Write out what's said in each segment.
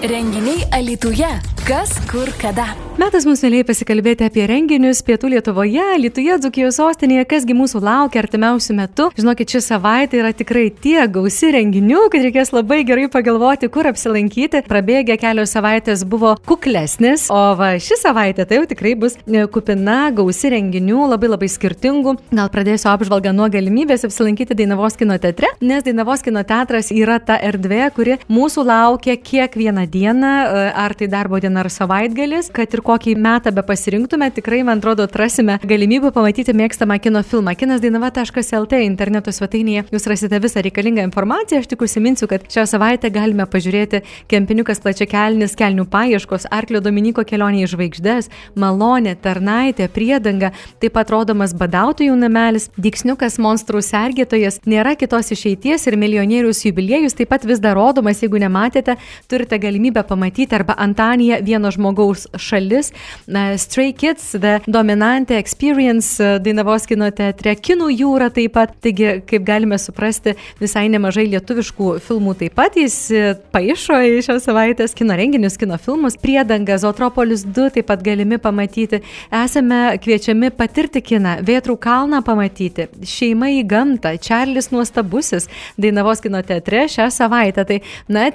Renginiai Alytuje. Kas, kur, kada. Metas mums vėliai pasikalbėti apie renginius Pietų Lietuvoje, Alytuje, Dzūkijos sostinėje, kasgi mūsų laukia artimiausių metų. Žinokit, ši savaitė yra tikrai tiek gausi renginių, kad reikės labai gerai pagalvoti, kur apsilankyti. Prabėgę kelios savaitės buvo kuklesnis, o va ši savaitė tai jau tikrai bus kupina gausi renginių, labai skirtingų. Gal pradėsiu apžvalgą nuo galimybės apsilankyti Dainavos kino teatre, nes Dainavos kino teatras yra ta erdvė, kuri mūsų laukia kiekvieną dieną, ar tai darbo diena ar savaitgalis, kad ir kokį metą be pasirinktume, tikrai, man atrodo, atrasime galimybę pamatyti mėgstamą kino filmą. kinas-dainava.lt interneto svetainėje jūs rasite visą reikalingą informaciją. Aš tik užsiminsiu, kad šią savaitę galime pažiūrėti Kempiniukas plačiakelnis, Kelnių paieškos, Arklio Dominiko kelionė į žvaigždes, Malonė, Tarnaitė, Priedanga, taip pat rodomas Badautojų namelis, Dyksniukas, Monstrų sergėtojas, Nėra kitos išeities ir Milijonierius jubiliejus taip pat vis dar rodomas. Jeigu nematėte, turite galimybę pamatyti, arba Antanija, Vieno žmogaus šalis, Stray Kids, The Dominante Experience Dainavos kino teatre, Kinų jūra taip pat. Taigi, kaip galime suprasti, visai nemažai lietuviškų filmų taip pat jis paišo į šios savaitės kino renginius, kino filmus. Priedanga, Zootropolis 2 taip pat galimi pamatyti. Esame kviečiami patirti kiną, Vėtrų kalną pamatyti, Šeima į gamtą, Čarlis nuostabusis Dainavos kino teatre šią savaitę. Tai,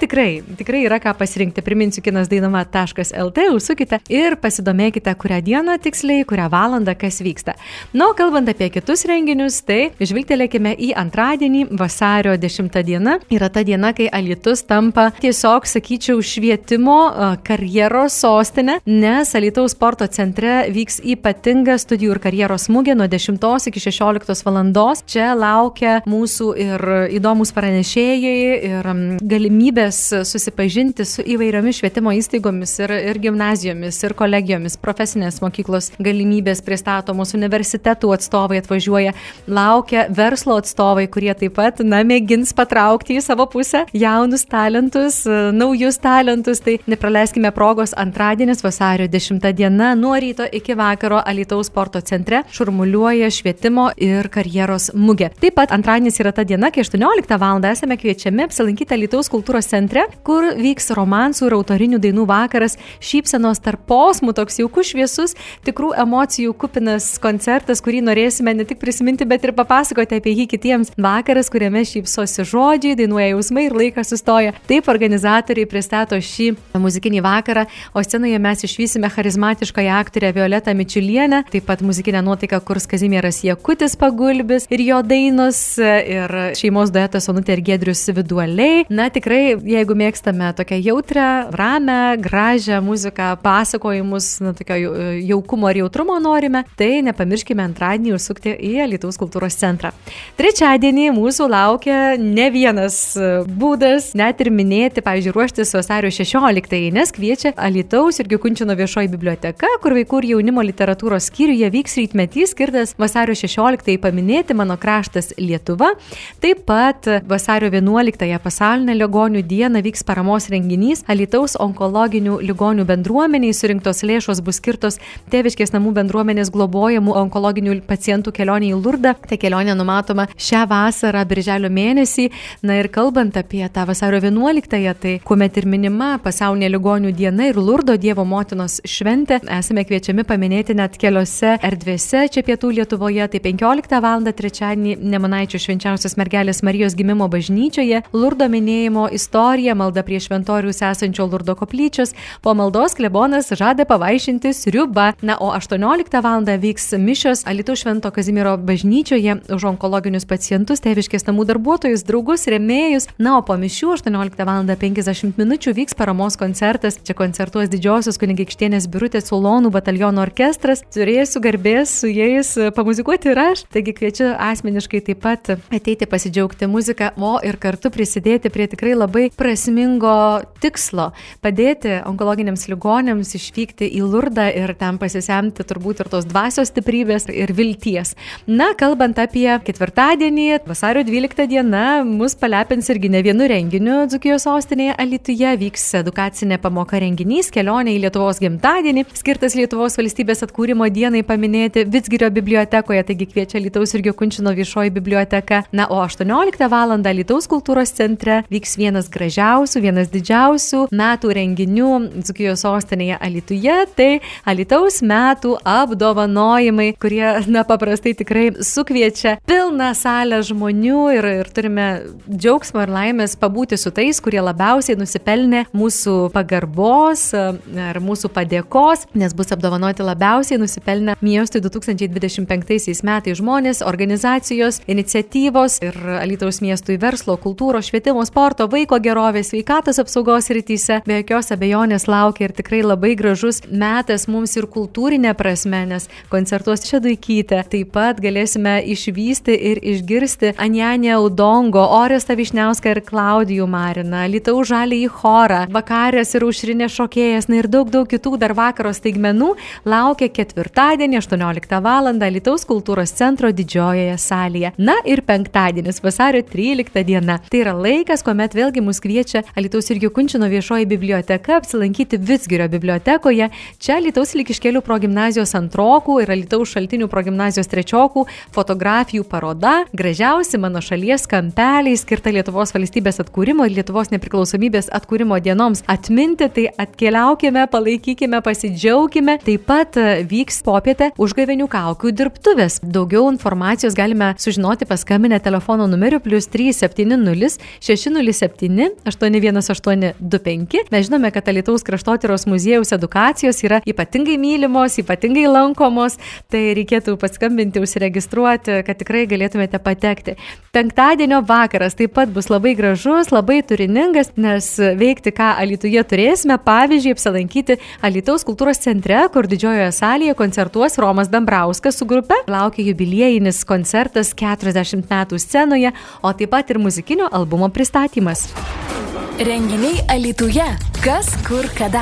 tikrai yra ką pasirinkti. Priminsiu, kinas-dainava.lt, užsukite ir pasidomėkite, kurią dieną tiksliai, kurią valandą kas vyksta. Na, kalbant apie kitus renginius, tai žvilgtelėkime į antradienį, vasario 10 diena. Yra ta diena, kai Alytus tampa tiesiog, sakyčiau, švietimo karjeros sostinė, nes Alytaus sporto centre vyks ypatinga studijų ir karjeros mugė nuo 10 iki 16 valandos. Čia laukia mūsų ir įdomus pranešėjai, ir galimybės susipažinti su įvairiomis švietimo įstaigomis ir gimnazijomis, ir kolegijomis, profesinės mokyklos galimybės pristatomos, universitetų atstovai atvažiuoja, laukia verslo atstovai, kurie taip pat, mėgins patraukti į savo pusę jaunus talentus, naujus talentus. Tai nepraleiskime progos. Antradienis, vasario 10 diena, nuo ryto iki vakaro Alytaus sporto centre šurmuliuoja švietimo ir karjeros mugė. Taip pat antradienis yra ta diena, kai 18 val. Esame kviečiami apsilankyti Alytaus kultūros centre, kur vyks romansų ir autorinių dainų vakaras, šypsenos tarp posmų, toks jaukus, šviesus, tikrų emocijų kupinas koncertas, kurį norėsime ne tik prisiminti, bet ir papasakoti apie jį kitiems. Vakaras, kuriame šypsosi žodžiai, dainuoja jausmai ir laikas sustoja. Taip organizatoriai pristato šį muzikinį vakarą, o scenoje mes išvysime charizmatiškąją aktorę Violetą Mičiulienę, taip pat muzikinę nuotaiką kurs Kazimieras Jakutis Pagulbis ir jo dainos, ir šeimos duetas Onutė ir Giedrius Vidualiai. Tikrai, jeigu mėgstame tokią jautrę, ramę, gražią muziką, pasakojimus, tokio jaukumo ir jautrumo norime, tai nepamirškime antradienį užsukti į Alytaus kultūros centrą. Trečiadienį mūsų laukia ne vienas būdas, net ir minėti, pavyzdžiui, ruoštis vasario 16, nes kviečia Alytaus Jurgio Kunčino viešoji biblioteka, kur vaikų ir jaunimo literatūros skyriuje vyks rytmetys skirtas vasario 16 paminėti Mano kraštas Lietuva. Taip pat vasario 11 pasaulinę ligonių dieną vyks paramos renginys Alytaus onkologinių ligonių bendruomeniai. Surinktos lėšos bus skirtos Tėviškės namų bendruomenės globojamų onkologinių pacientų kelionė į Lurdą. Tai kelionė numatoma šią vasarą, birželio mėnesį. Ir kalbant apie tą vasario 11, tai kuomet ir minima pasaulinė ligonių diena ir Lurdo Dievo motinos šventė, esame kviečiami paminėti net keliose erdvėse čia Pietų Lietuvoje. Tai 15 val. Trečiadienį Nemunaičių švenčiausios mergelės Marijos gimimo bažnyčioje, Lurdo minėjimo istorija, malda prie šventoriaus esančio Lurdo koplyčios. Po maldos klebonas žada pavaišinti sriubą. O 18 val. Vyks mišios Alytaus Švento Kazimiero bažnyčioje už onkologinius pacientus, Tėviškės namų darbuotojus, draugus, rėmėjus. O po mišių 18 val. 50 minučių vyks paramos koncertas. Čia koncertuos Didžiosios kunigaikštienės Birutės Ulonų bataliono orkestras. Turėsiu garbės su jais pamuzikuoti ir aš. Taigi kviečiu asmeniškai taip pat ateiti pasidžiaugti muziką, ir kartu prisidėti prie tikrai labai prasmingo tikslo padėti onkologinių onkologiniams ligonėms išvykti į Lurdą ir ten pasisemti turbūt ir tos dvasios stiprybės ir vilties. Na, kalbant apie ketvirtadienį, vasario 12 diena, mus palepins irgi ne vienu renginiu Dzūkijos sostinėje Alytuje, vyks edukacinė pamoka renginys kelionė į Lietuvos gimtadienį, skirtas Lietuvos valstybės atkūrimo dienai paminėti Vidzgirio bibliotekoje, taigi kviečia Alytaus Jurgio Kunčino viešoji biblioteka. Na, o 18 val. Alytaus kultūros centre vyks vienas gražiausių, vienas didžiausių metų renginių Dzūkijos sostinėje Alytuje, tai Alytaus metų apdovanojimai, kurie, na, paprastai tikrai sukviečia pilną salę žmonių ir turime džiaugsmo ir laimės pabūti su tais, kurie labiausiai nusipelnė mūsų pagarbos ar mūsų padėkos, nes bus apdovanoti labiausiai nusipelnę miestui 2025 metais žmonės, organizacijos, iniciatyvos ir Alytaus miestui verslo, kultūros, švietimo, sporto, vaiko gerovės, sveikatos apsaugos rytyse. Be jokios abejonės laukia ir tikrai labai gražus metas mums ir kultūrinė prasme, nes koncertuos Šeduikytė. Taip pat galėsime išvysti ir išgirsti Anjanę Udongo, Orestą Višniauską ir Klaudijų Mariną, Alytaus žaliąjį chorą, Vakarės ir Aušrinė šokėjas, na ir daug kitų dar vakaro staigmenų laukia ketvirtadienį 18 val. Alytaus kultūros centro didžiojoje salėje. Na ir penktadienis, vasario 13 diena. Tai yra laikas, kuomet vėlgi mus kviečia Alytaus Jurgio Kunčino viešoji biblioteka apsilankyti Vidzgirio bibliotekoje. Čia Alytaus Likiškėlių progimnazijos antrokų ir Alytaus Šaltinių progimnazijos trečiokų fotografijų paroda Gražiausi mano šalies kampeliai, skirta Lietuvos valstybės atkūrimo ir Lietuvos nepriklausomybės atkūrimo dienoms atminti. Tai atkeliaukime, palaikykime, pasidžiaugime. Taip pat vyks popietę užgavėnių kaukių dirbtuvės. Daugiau informacijos galime sužinoti paskambinę telefono numeriu +370 607 81825. Mes žinome, kad Alytaus kraštotyros muziejaus edukacijos yra ypatingai mylimos, ypatingai lankomos, tai reikėtų paskambinti, užsiregistruoti, kad tikrai galėtumėte patekti. Penktadienio vakaras taip pat bus labai gražus, labai turiningas, nes veikti ką Alytuje turėsime, pavyzdžiui, apsilankyti Alytaus kultūros centre, kur didžiojoje salėje koncertuos Romas Dambrauskas su grupe. Laukia jubiliejinis koncertas 40 metų scenoje, o taip pat ir muzikinio albumo pristatymas. Renginiai Alytuje. Kas, kur, kada.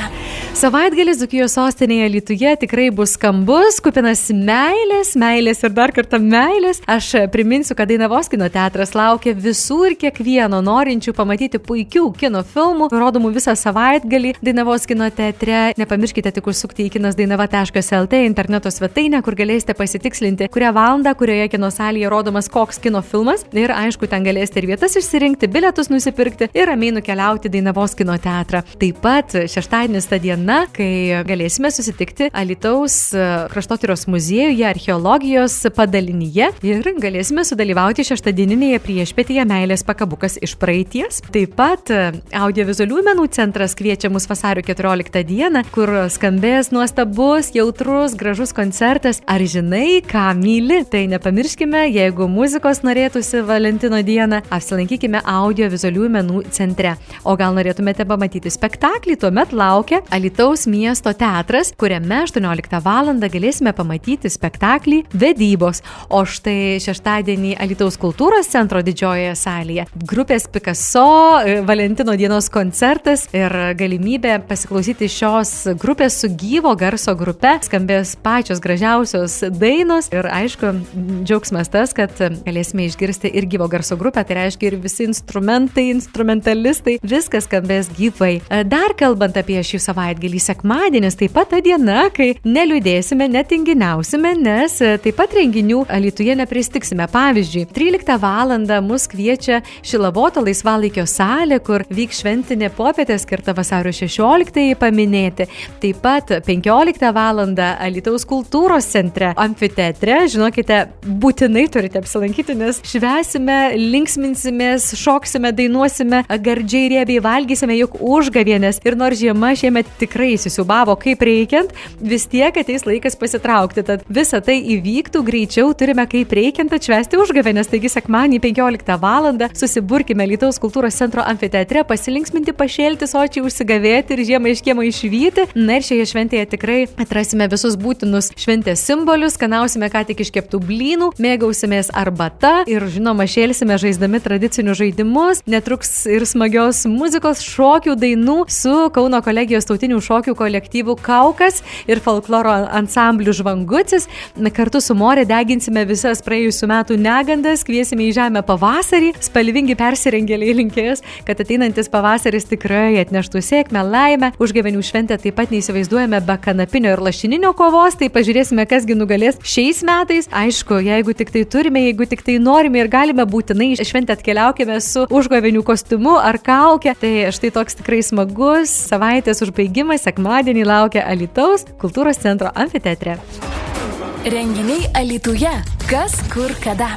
Savaitgalis Dzūkijos sostinėje Alytuje tikrai bus skambus, kupinas meilės ir dar kartą meilės. Aš priminsiu, kad Dainavos kino teatras laukia visų ir kiekvieno norinčių pamatyti puikių kino filmų, rodomų visą savaitgalį Dainavos kino teatre. Nepamirškite tik užsukti į kinas.dainava.lt interneto svetainę, kur galėsite pasitikslinti, kurią valandą, kurioje kino salėje rodomas koks kino filmas. Ir aišku, ten galėsite ir vietas išsirinkti, bilietus nusipirkti ir ramiai nukeliauti Dainavos kino teatrą. Taip pat šeštadienis ta diena, kai galėsime susitikti Alytaus kraštotyros muziejuje, archeologijos padalinyje ir galėsime sudalyvauti šeštadieninėje priešpietyje Meilės pakabukas iš praeities. Taip pat audiovizualių menų centras kviečia mus vasario 14 dieną, kur skambės nuostabus, jautrus, gražus koncertas Ar žinai, ką myli? Tai nepamirškime, jeigu muzikos norėtųsi Valentino dieną, apsilankykime audiovizualių menų centre. O gal norėtumėte pamatyti spektaklį, tuomet laukia Alytaus miesto teatras, kuriame 18 val. Galėsime pamatyti spektaklį Vedybos. O štai šeštadienį Alytaus kultūros centro didžiojoje salėje grupės Picasso Valentino dienos koncertas ir galimybė pasiklausyti šios grupės su gyvo garso grupe. Skambės pačios gražiausios dainos ir aišku, džiaugsmas tas, kad galėsime išgirsti ir gyvo garso grupę, tai reiškia ir visi instrumentai, instrumentalistai, viskas skambės gyvai. Dar kalbant apie šį savaitgalį, sekmadienis taip pat ta diena, kai neliūdėsime, netinginiausime, nes taip pat renginių Alytuje nepristiksime. Pavyzdžiui, 13 val. Mus kviečia Šilavoto laisvalaikio salė, kur vyks šventinė popietė skirta vasario 16 paminėti. Taip pat 15 val. Alytaus kultūros centre, amfiteatre, žinokite, būtinai turite apsilankyti, nes švęsime, linksminsimės, šoksime, dainuosime, gardžiai riebiai valgysime juk užgavėnės. Ir nors žiema šiemet tikrai įsisiubavo kaip reikiant, vis tiek ateis laikas pasitraukti. Tad visa tai įvyktų greičiau, turime kaip reikiant atšvęsti užgavėnės. Taigi sekmadienį 15 val. Susiburkime Alytaus kultūros centro amfiteatre, pasilinksminti, pašėlti, sočiai užsigavėti ir žiemą iš kiemo išvyti. Na ir šioje šventėje tikrai atrasime visus būtinus šventės simbolius, skanausime ką tik iškeptų blynų, mėgausimės arbata ir žinoma šėlsime žaisdami tradicinius žaidimus. Netruks ir smagios linksmos muzikos, šokių, dainų su Kauno kolegijos tautinių šokių kolektyvų Kaukas ir folkloro ansamblių Žvangutis. Kartu su More deginsime visas praėjusių metų negandas, kviesime į žemę pavasarį, spalvingi persirengėliai linkės, kad ateinantis pavasaris tikrai atneštų sėkmę, laimę. Užgavėnių šventę taip pat neįsivaizduojame be kanapinio ir lašininio kovos, tai pažiūrėsime, kasgi nugalės šiais metais. Aišku, jeigu tik tai turime, jeigu tik tai norime ir galime, būtinai šventę atkeliaukime su užgavėnių kostiumu ar kauke. Tai štai toks tikrai smagus savaitės užbaigimas sekmadienį laukia Alytaus kultūros centro amfiteatre. Renginiai Alytuje. Kas, kur, kada.